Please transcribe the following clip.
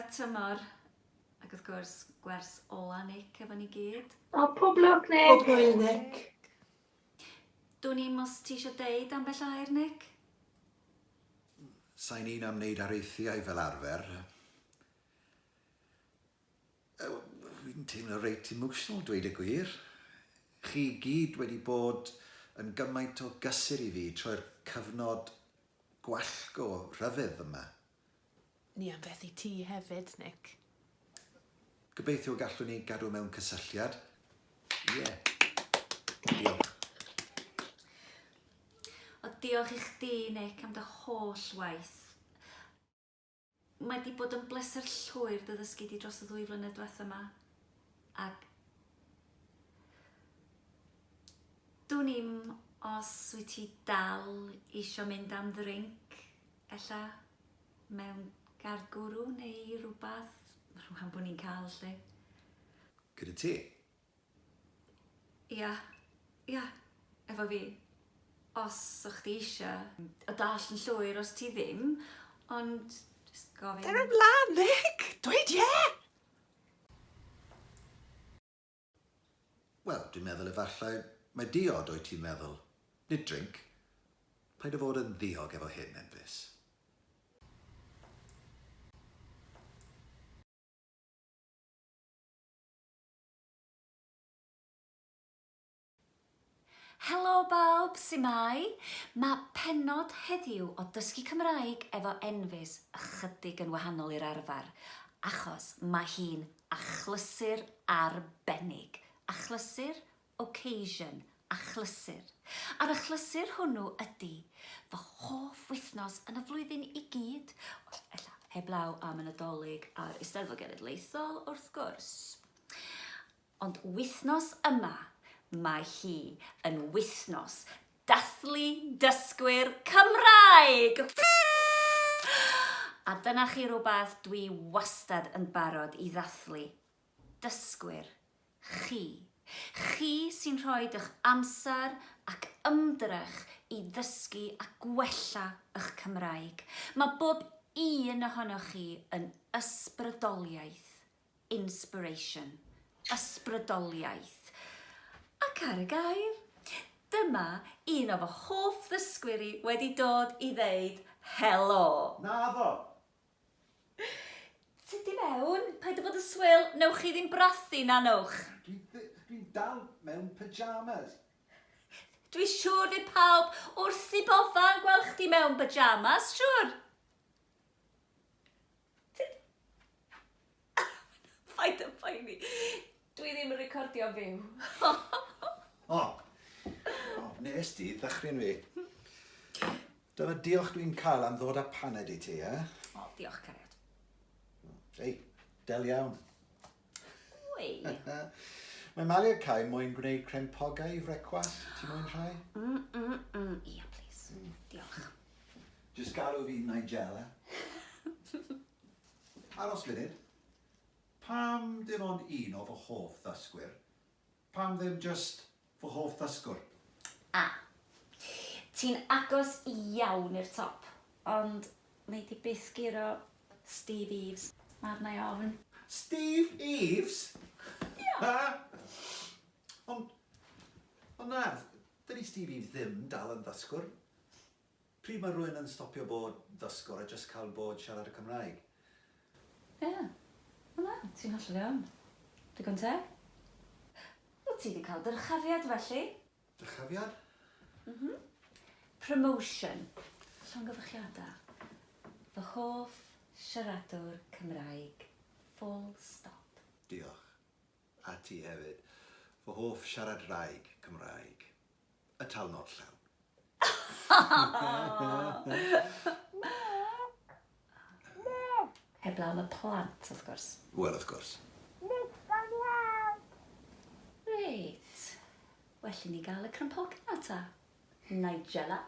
diwedd tymor. Ac wrth gwrs, gwers ola Nick efo ni gyd. O, pob lwc, Nick. Pob hwyl, Nick. Dwi'n i'n mos ti eisiau deud ambell air, Nick? Sa'n un am wneud areithiau fel arfer. Dwi'n teimlo reit emotional, dweud y gwir. Chi gyd wedi bod yn gymaint o gysur i fi trwy'r cyfnod gwallg o rhyfedd yma. Ni am fethu ti hefyd, Nick. Gobeithio gallwn ni gadw mewn cysylltiad. Ie. Diolch. O diolch i chdi, Nick, am dy holl waith. Mae di bod yn bleser llwyr dy ddysgu di dros y 2 flynedd diwethaf yma. Ac dwi'n i'm os wyt ti dal isio mynd am ddrink, ella mewn gargwrw neu rhywbeth, rhywun bod ni'n cael lle. Gyda ti? Ia, efo fi. Os o'ch ti eisiau, o dall yn llwyr os ti ddim, ond just gofyn. Dyn nhw'n lan, Nick! Dweud ie! Wel, dwi'n meddwl efallai mae diod o'i ti'n meddwl. Nid drink. Paid o fod yn ddiog efo hyn, Enfys. Helo bawb, si mai. Mae penod heddiw o dysgu Cymraeg efo Enfys ychydig yn wahanol i'r arfer, achos mae hi'n achlysur arbennig. Achlysur, occasion, achlysur. A'r achlysur hwnnw ydy fy hoff wythnos yn y flwyddyn i gyd, ella heblaw am y Nadolig a'r Eisteddfod Genedlaethol wrth gwrs. Ond wythnos yma, mae hi yn wythnos dathlu dysgwyr Cymraeg! A dyna chi rhywbeth dwi wastad yn barod i ddathlu. Dysgwyr, chi. Chi sy'n rhoi eich amser ac ymdrech i ddysgu a gwella eich Cymraeg. Mae bob un ohonoch chi yn ysbrydoliaeth, inspiration, ysbrydoliaeth. Ac ar y gair, dyma un o fy hoff ddysgwyr i wedi dod i ddeud helo. Na fo! Sut i mewn? Paid o bod yn swil, newch chi ddim brathu na newch. Dwi'n dal mewn pyjamas. Dwi siŵr fydd pawb wrth i bofan gweld chdi mewn pyjamas, siŵr. Paid yn poeni. Dwi ddim yn recordio fyw. Nes di, ddechrau'n fi. Dyma diolch dwi'n cael am ddod â paned i ti, O, diolch cariad. Ei, del iawn. Wei. Mae Malia Cai moyn gwneud crempogau i frecwast. Ti'n moyn rhai? Ia, please. Diolch. Just galw fi Nigella. Aros funud. Pam dim ond un o fy hoff ddysgwyr? Pam ddim just fy hoff ddysgwr? Ti'n agos iawn i'r top, ond mae di byth giro Steve Eves. Mae'r na i ofyn. Steve Eves? Ia. Ond na, dydy Steve Eves ddim dal yn ddysgwr. Pryd mae rhywun yn stopio bod ddysgwr a just cael bod siarad y Cymraeg? Ia. Na, ti'n hollol iawn. Digon te? Wyt ti wedi cael dyrchafiad felly? Dyrchafiad? Promotion. Llongyfrychiadau. Fy hoff siaradwr Cymraeg. Full stop. Diolch. A ti hefyd. Fy hoff siarad raig Cymraeg. Y talnod llawn. Heblaw am y plant, wrth gwrs. Wel, wrth gwrs. Reit. Well i ni gael y crampogyn ta. Nigella.